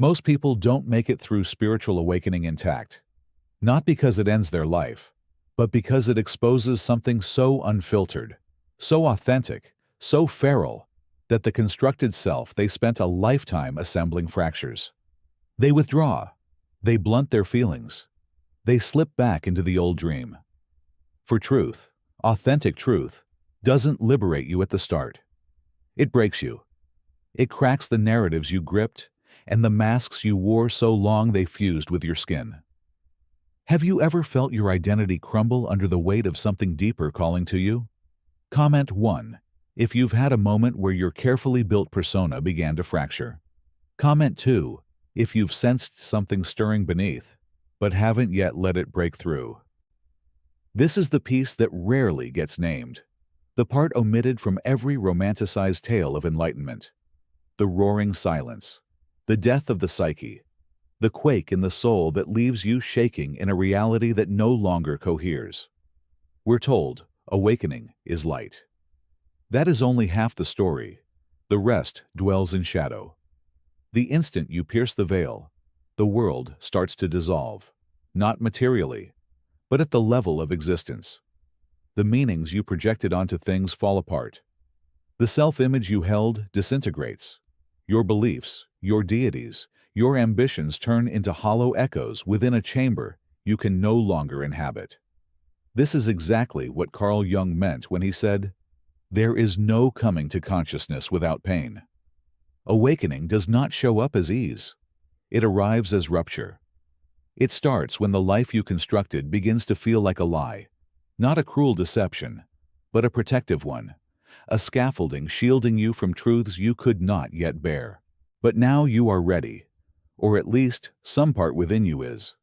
Most people don't make it through spiritual awakening intact, not because it ends their life, but because it exposes something so unfiltered, so authentic, so feral, that the constructed self they spent a lifetime assembling fractures. They withdraw. They blunt their feelings. They slip back into the old dream. For truth, authentic truth, doesn't liberate you at the start. It breaks you. It cracks the narratives you gripped and the masks you wore so long they fused with your skin. Have you ever felt your identity crumble under the weight of something deeper calling to you? Comment 1 if you've had a moment where your carefully built persona began to fracture. Comment 2 if you've sensed something stirring beneath, but haven't yet let it break through. This is the piece that rarely gets named, the part omitted from every romanticized tale of enlightenment. The roaring silence, the death of the psyche, the quake in the soul that leaves you shaking in a reality that no longer coheres. We're told awakening is light. That is only half the story. The rest dwells in shadow. The instant you pierce the veil, the world starts to dissolve, not materially, but at the level of existence. The meanings you projected onto things fall apart. The self-image you held disintegrates. Your beliefs, your deities, your ambitions turn into hollow echoes within a chamber you can no longer inhabit. This is exactly what Carl Jung meant when he said, "There is no coming to consciousness without pain." Awakening does not show up as ease. It arrives as rupture. It starts when the life you constructed begins to feel like a lie, not a cruel deception, but a protective one, a scaffolding shielding you from truths you could not yet bear. But now you are ready, or at least some part within you is.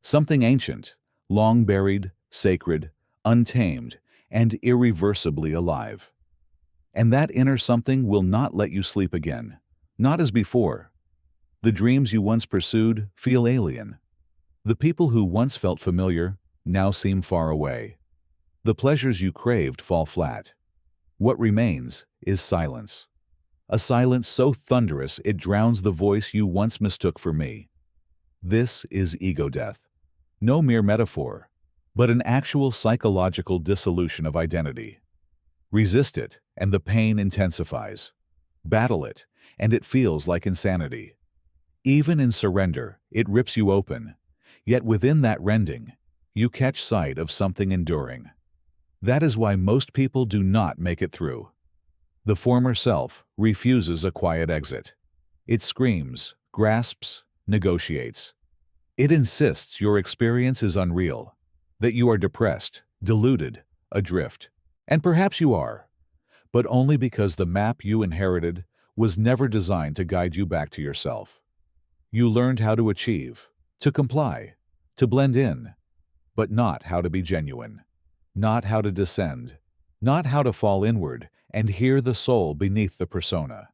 Something ancient, long buried, sacred, untamed, and irreversibly alive. And that inner something will not let you sleep again, not as before. The dreams you once pursued feel alien. The people who once felt familiar now seem far away. The pleasures you craved fall flat. What remains is silence. A silence so thunderous it drowns the voice you once mistook for me. This is ego death. No mere metaphor, but an actual psychological dissolution of identity. Resist it, and the pain intensifies. Battle it, and it feels like insanity. Even in surrender, it rips you open. Yet within that rending, you catch sight of something enduring. That is why most people do not make it through. The former self refuses a quiet exit. It screams, grasps, negotiates. It insists your experience is unreal, that you are depressed, deluded, adrift. And perhaps you are, but only because the map you inherited was never designed to guide you back to yourself. You learned how to achieve, to comply, to blend in, but not how to be genuine, not how to descend, not how to fall inward and hear the soul beneath the persona.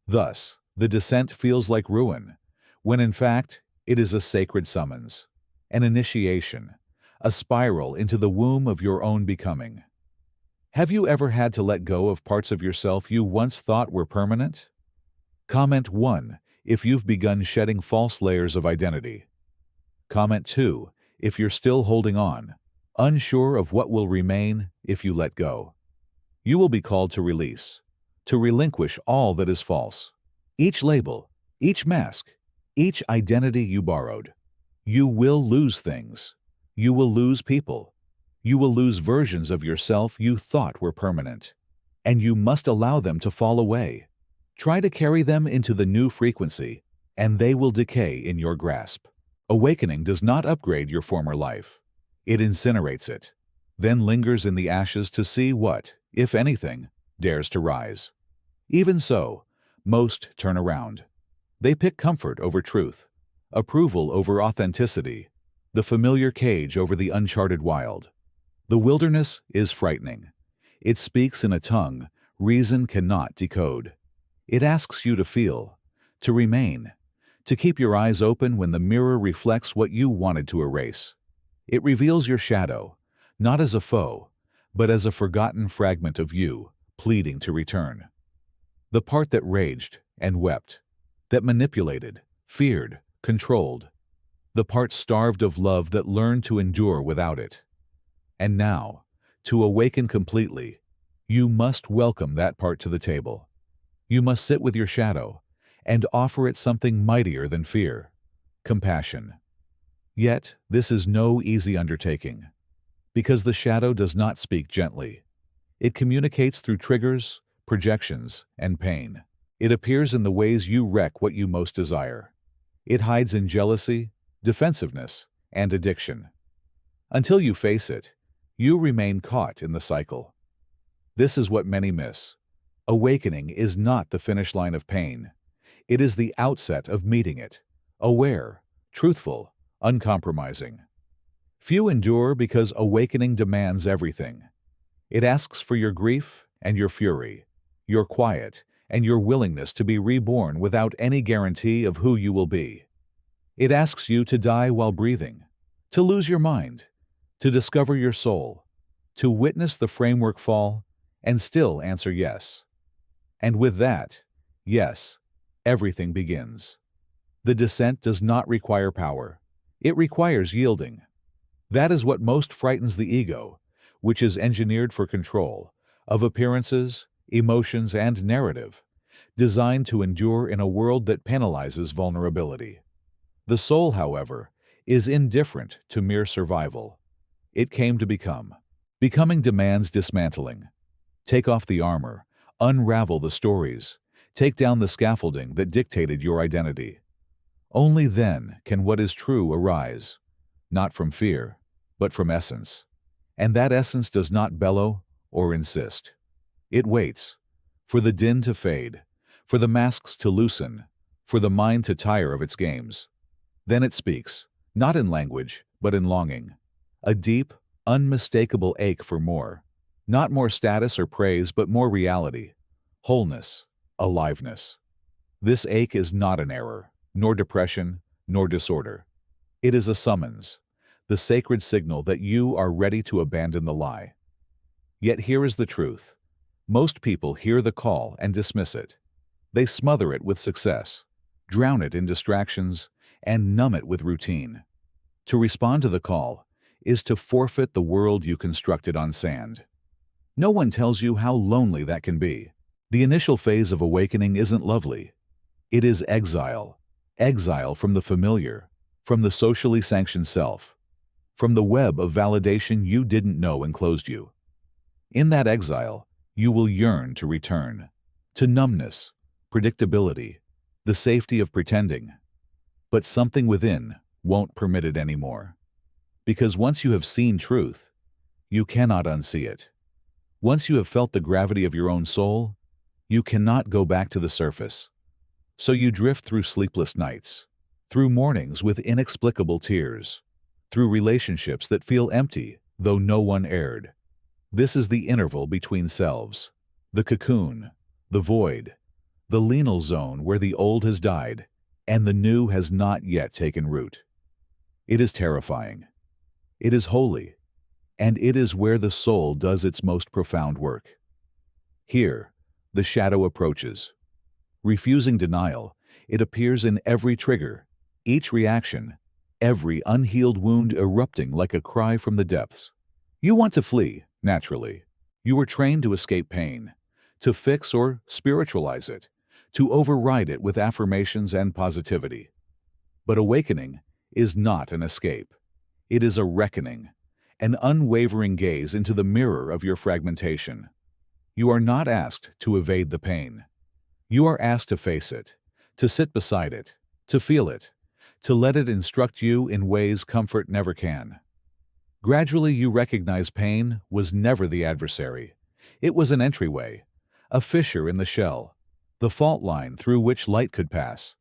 Thus, the descent feels like ruin, when in fact it is a sacred summons, an initiation, a spiral into the womb of your own becoming. Have you ever had to let go of parts of yourself you once thought were permanent? Comment 1 if you've begun shedding false layers of identity. Comment 2 if you're still holding on, unsure of what will remain if you let go. You will be called to release, to relinquish all that is false. Each label, each mask, each identity you borrowed. You will lose things. You will lose people. You will lose versions of yourself you thought were permanent. And you must allow them to fall away. Try to carry them into the new frequency, and they will decay in your grasp. Awakening does not upgrade your former life. It incinerates it, then lingers in the ashes to see what, if anything, dares to rise. Even so, most turn around. They pick comfort over truth, approval over authenticity, the familiar cage over the uncharted wild. The wilderness is frightening. It speaks in a tongue reason cannot decode. It asks you to feel, to remain, to keep your eyes open when the mirror reflects what you wanted to erase. It reveals your shadow, not as a foe, but as a forgotten fragment of you, pleading to return. The part that raged and wept, that manipulated, feared, controlled. The part starved of love that learned to endure without it. And now, to awaken completely, you must welcome that part to the table. You must sit with your shadow and offer it something mightier than fear: compassion. Yet, this is no easy undertaking, because the shadow does not speak gently. It communicates through triggers, projections, and pain. It appears in the ways you wreck what you most desire. It hides in jealousy, defensiveness, and addiction. Until you face it, you remain caught in the cycle. This is what many miss. Awakening is not the finish line of pain. It is the outset of meeting it, aware, truthful, uncompromising. Few endure because awakening demands everything. It asks for your grief and your fury, your quiet and your willingness to be reborn without any guarantee of who you will be. It asks you to die while breathing, to lose your mind, to discover your soul, to witness the framework fall and still answer yes. And with that, yes, everything begins. The descent does not require power. It requires yielding. That is what most frightens the ego, which is engineered for control of appearances, emotions, and narrative, designed to endure in a world that penalizes vulnerability. The soul, however, is indifferent to mere survival. It came to become. Becoming demands dismantling. Take off the armor, unravel the stories, take down the scaffolding that dictated your identity. Only then can what is true arise, not from fear, but from essence. And that essence does not bellow or insist. It waits for the din to fade, for the masks to loosen, for the mind to tire of its games. Then it speaks, not in language, but in longing. A deep, unmistakable ache for more. Not more status or praise, but more reality, wholeness, aliveness. This ache is not an error, nor depression, nor disorder. It is a summons, the sacred signal that you are ready to abandon the lie. Yet here is the truth. Most people hear the call and dismiss it. They smother it with success, drown it in distractions, and numb it with routine. To respond to the call is to forfeit the world you constructed on sand. No one tells you how lonely that can be. The initial phase of awakening isn't lovely. It is exile. Exile from the familiar, from the socially sanctioned self, from the web of validation you didn't know enclosed you. In that exile, you will yearn to return, to numbness, predictability, the safety of pretending. But something within won't permit it anymore. Because once you have seen truth, you cannot unsee it. Once you have felt the gravity of your own soul, you cannot go back to the surface. So you drift through sleepless nights, through mornings with inexplicable tears, through relationships that feel empty, though no one aired. This is the interval between selves, the cocoon, the void, the liminal zone where the old has died and the new has not yet taken root. It is terrifying. It is holy, and it is where the soul does its most profound work. Here, the shadow approaches. Refusing denial, it appears in every trigger, each reaction, every unhealed wound erupting like a cry from the depths. You want to flee, naturally. You were trained to escape pain, to fix or spiritualize it, to override it with affirmations and positivity. But awakening is not an escape. It is a reckoning, an unwavering gaze into the mirror of your fragmentation. You are not asked to evade the pain. You are asked to face it, to sit beside it, to feel it, to let it instruct you in ways comfort never can. Gradually you recognize pain was never the adversary. It was an entryway, a fissure in the shell, the fault line through which light could pass.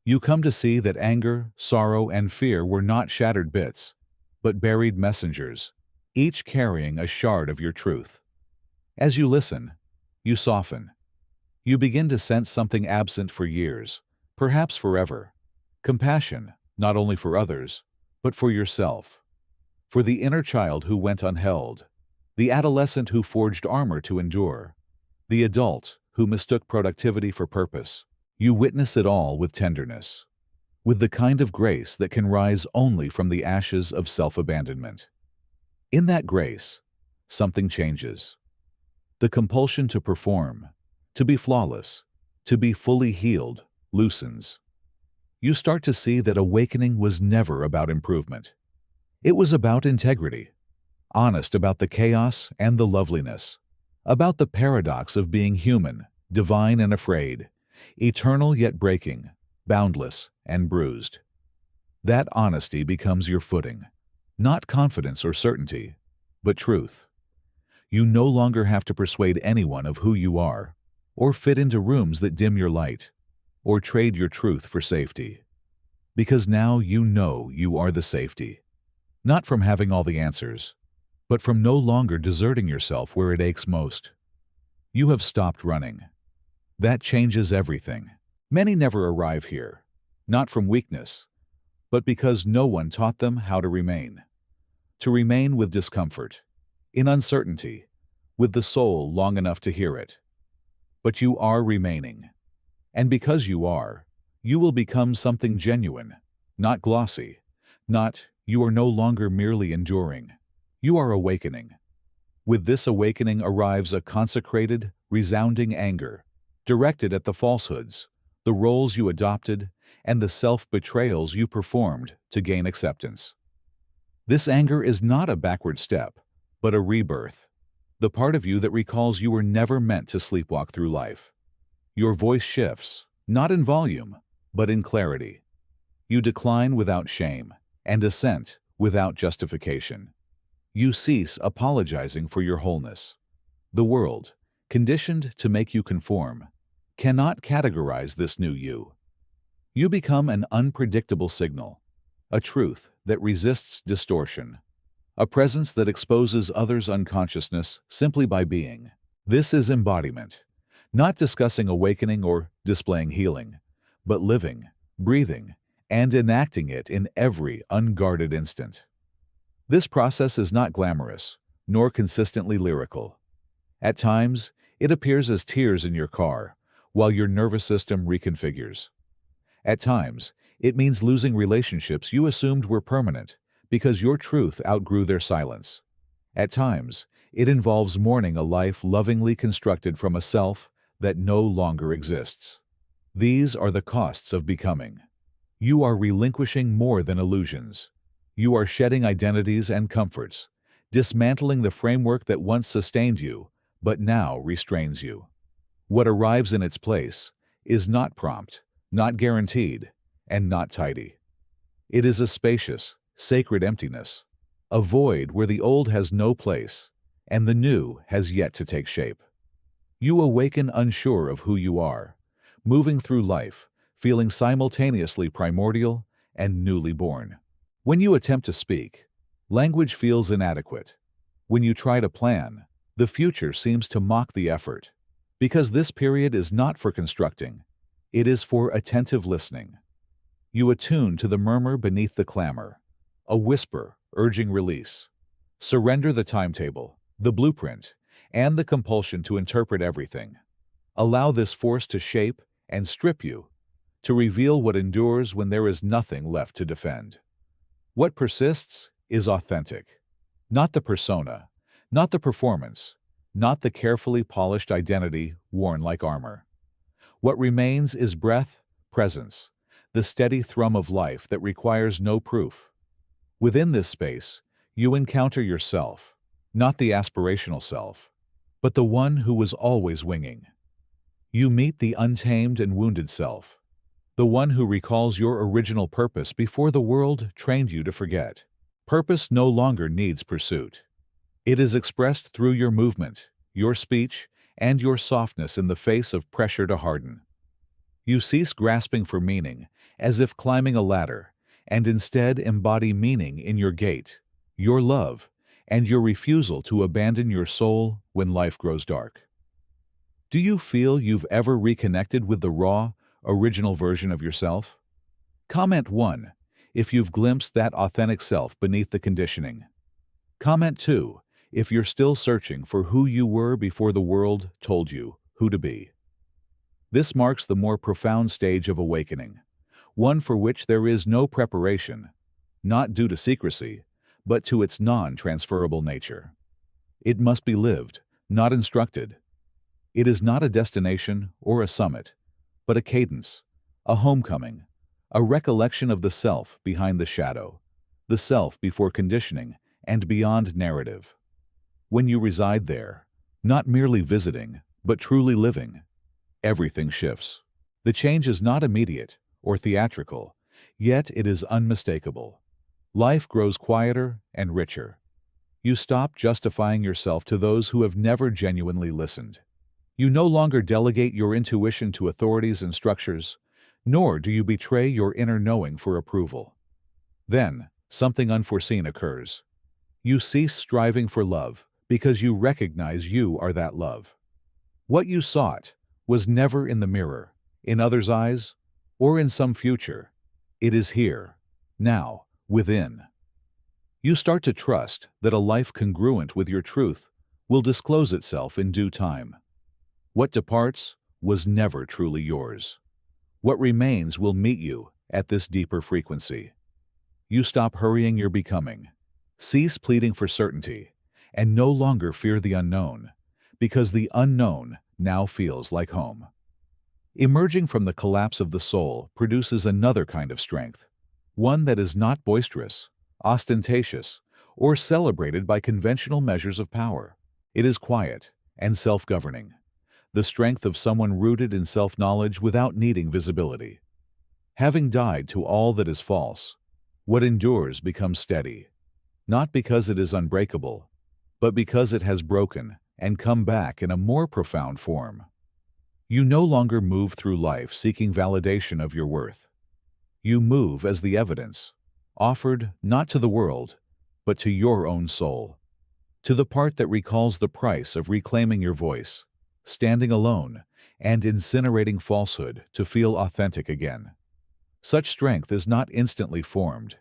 You come to see that anger, sorrow, and fear were not shattered bits, but buried messengers, each carrying a shard of your truth. As you listen, you soften. You begin to sense something absent for years, perhaps forever. Compassion, not only for others, but for yourself. For the inner child who went unheld, the adolescent who forged armor to endure, the adult who mistook productivity for purpose. You witness it all with tenderness. with the kind of grace that can rise only from the ashes of self-abandonment. In that grace, something changes. The compulsion to perform, to be flawless, to be fully healed, loosens. You start to see that awakening was never about improvement. It was about integrity, honest about the chaos and the loveliness, about the paradox of being human, divine and afraid, eternal yet breaking, boundless and bruised. That honesty becomes your footing, not confidence or certainty, but truth. You no longer have to persuade anyone of who you are, or fit into rooms that dim your light, or trade your truth for safety. Because now you know you are the safety, not from having all the answers, but from no longer deserting yourself where it aches most. You have stopped running. That changes everything. Many never arrive here, not from weakness, but because no one taught them how to remain. To remain with discomfort, in uncertainty, with the soul long enough to hear it. But you are remaining. And because you are, you will become something genuine, not glossy, not you are no longer merely enduring. You are awakening. With this awakening arrives a consecrated, resounding anger, directed at the falsehoods, the roles you adopted, and the self-betrayals you performed to gain acceptance. This anger is not a backward step, but a rebirth, the part of you that recalls you were never meant to sleepwalk through life. Your voice shifts, not in volume, but in clarity. You decline without shame, and assent without justification. You cease apologizing for your wholeness. The world, conditioned to make you conform, cannot categorize this new you. You become an unpredictable signal, a truth that resists distortion, a presence that exposes others' unconsciousness simply by being. This is embodiment, not discussing awakening or displaying healing, but living, breathing, and enacting it in every unguarded instant. This process is not glamorous, nor consistently lyrical. At times, it appears as tears in your car, while your nervous system reconfigures. At times, it means losing relationships you assumed were permanent because your truth outgrew their silence. At times, it involves mourning a life lovingly constructed from a self that no longer exists. These are the costs of becoming. You are relinquishing more than illusions. You are shedding identities and comforts, dismantling the framework that once sustained you, but now restrains you. What arrives in its place is not prompt, not guaranteed, and not tidy. It is a spacious, sacred emptiness, a void where the old has no place, and the new has yet to take shape. You awaken unsure of who you are, moving through life, feeling simultaneously primordial and newly born. When you attempt to speak, language feels inadequate. When you try to plan, the future seems to mock the effort. Because this period is not for constructing, it is for attentive listening. You attune to the murmur beneath the clamor, a whisper urging release. Surrender the timetable, the blueprint, and the compulsion to interpret everything. Allow this force to shape and strip you, to reveal what endures when there is nothing left to defend. What persists is authentic, not the persona, not the performance, not the carefully polished identity worn like armor. What remains is breath, presence, the steady thrum of life that requires no proof. Within this space, you encounter yourself, not the aspirational self, but the one who was always winging. You meet the untamed and wounded self, the one who recalls your original purpose before the world trained you to forget. Purpose no longer needs pursuit. It is expressed through your movement, your speech, and your softness in the face of pressure to harden. You cease grasping for meaning, as if climbing a ladder, and instead embody meaning in your gait, your love, and your refusal to abandon your soul when life grows dark. Do you feel you've ever reconnected with the raw, original version of yourself? Comment 1 if you've glimpsed that authentic self beneath the conditioning. Comment 2 if you're still searching for who you were before the world told you who to be. This marks the more profound stage of awakening, one for which there is no preparation, not due to secrecy, but to its non-transferable nature. It must be lived, not instructed. It is not a destination or a summit, but a cadence, a homecoming, a recollection of the self behind the shadow, the self before conditioning and beyond narrative. When you reside there, not merely visiting, but truly living, everything shifts. The change is not immediate or theatrical, yet it is unmistakable. Life grows quieter and richer. You stop justifying yourself to those who have never genuinely listened. You no longer delegate your intuition to authorities and structures, nor do you betray your inner knowing for approval. Then, something unforeseen occurs. You cease striving for love because you recognize you are that love. What you sought was never in the mirror, in others' eyes, or in some future. It is here, now, within. You start to trust that a life congruent with your truth will disclose itself in due time. What departs was never truly yours. What remains will meet you at this deeper frequency. You stop hurrying your becoming, cease pleading for certainty, and no longer fear the unknown, because the unknown now feels like home. Emerging from the collapse of the soul produces another kind of strength, one that is not boisterous, ostentatious, or celebrated by conventional measures of power. It is quiet and self-governing, the strength of someone rooted in self-knowledge without needing visibility. Having died to all that is false, what endures becomes steady, not because it is unbreakable, but because it has broken and come back in a more profound form. You no longer move through life seeking validation of your worth. You move as the evidence, offered not to the world, but to your own soul, to the part that recalls the price of reclaiming your voice, standing alone, and incinerating falsehood to feel authentic again. Such strength is not instantly formed.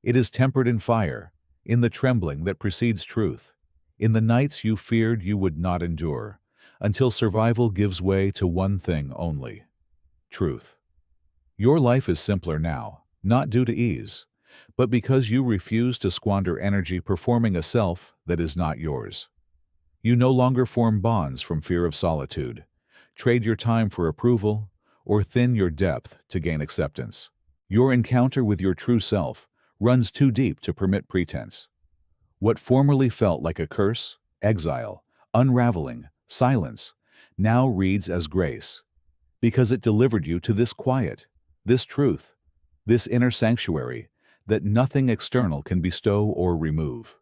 It is tempered in fire, in the trembling that precedes truth, in the nights you feared you would not endure, until survival gives way to one thing only: truth. Your life is simpler now, not due to ease, but because you refuse to squander energy performing a self that is not yours. You no longer form bonds from fear of solitude, trade your time for approval, or thin your depth to gain acceptance. Your encounter with your true self runs too deep to permit pretense. What formerly felt like a curse, exile, unraveling, silence, now reads as grace, because it delivered you to this quiet, this truth, this inner sanctuary that nothing external can bestow or remove.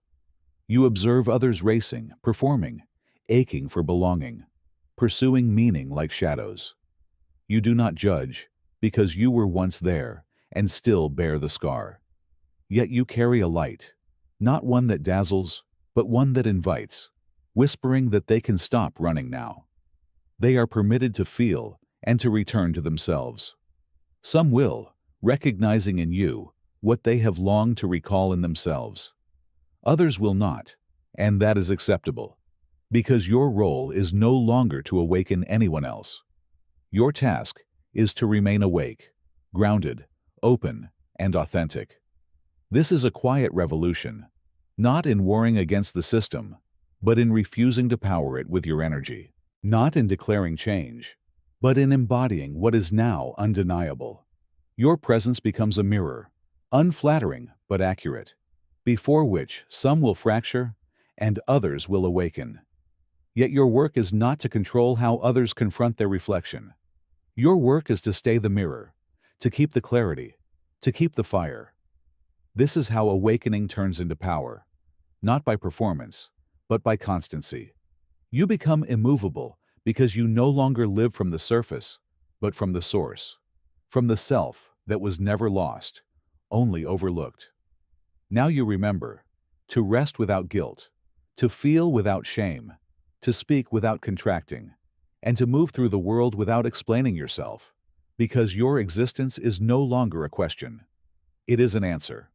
You observe others racing, performing, aching for belonging, pursuing meaning like shadows. You do not judge, because you were once there and still bear the scar. Yet you carry a light, not one that dazzles, but one that invites, whispering that they can stop running now. They are permitted to feel and to return to themselves. Some will, recognizing in you what they have longed to recall in themselves. Others will not, and that is acceptable, because your role is no longer to awaken anyone else. Your task is to remain awake, grounded, open, and authentic. This is a quiet revolution, not in warring against the system, but in refusing to power it with your energy, not in declaring change, but in embodying what is now undeniable. Your presence becomes a mirror, unflattering but accurate, before which some will fracture and others will awaken. Yet your work is not to control how others confront their reflection. Your work is to stay the mirror, to keep the clarity, to keep the fire. This is how awakening turns into power, not by performance, but by constancy. You become immovable because you no longer live from the surface, but from the source, from the self that was never lost, only overlooked. Now you remember to rest without guilt, to feel without shame, to speak without contracting, and to move through the world without explaining yourself, because your existence is no longer a question. It is an answer.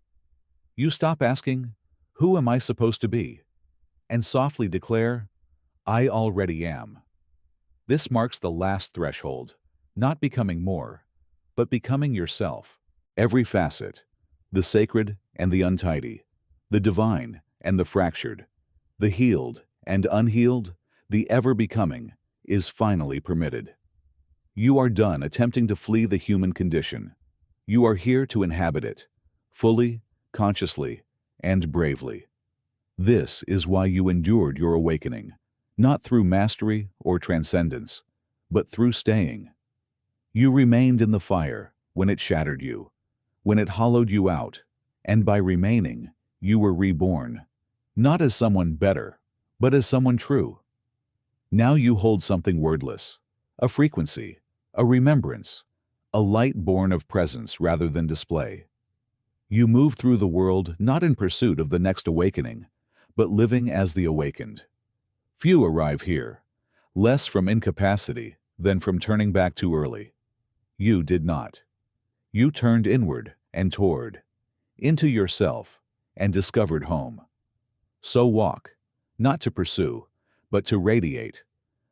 You stop asking, "Who am I supposed to be?" and softly declare, "I already am." This marks the last threshold, not becoming more, but becoming yourself, Every facet, the sacred and the untidy, the divine and the fractured, the healed and unhealed, the ever-becoming, is finally permitted. You are done attempting to flee the human condition. You are here to inhabit it, fully, consciously, and bravely. This is why you endured your awakening, not through mastery or transcendence, but through staying. You remained in the fire when it shattered you, when it hollowed you out, and by remaining, you were reborn, not as someone better, but as someone true. Now you hold something wordless, a frequency, a remembrance, a light born of presence rather than display. You move through the world not in pursuit of the next awakening, but living as the awakened. Few arrive here, less from incapacity than from turning back too early. You did not. You turned inward and toward, into yourself, and discovered home. So walk, not to pursue, but to radiate,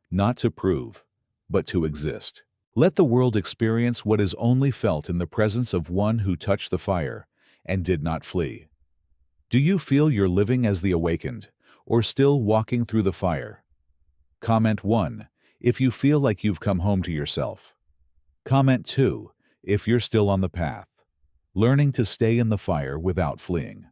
not to prove, but to exist. Let the world experience what is only felt in the presence of one who touched the fire and did not flee. Do you feel you're living as the awakened, or still walking through the fire? Comment 1 if you feel like you've come home to yourself. Comment 2 if you're still on the path, learning to stay in the fire without fleeing.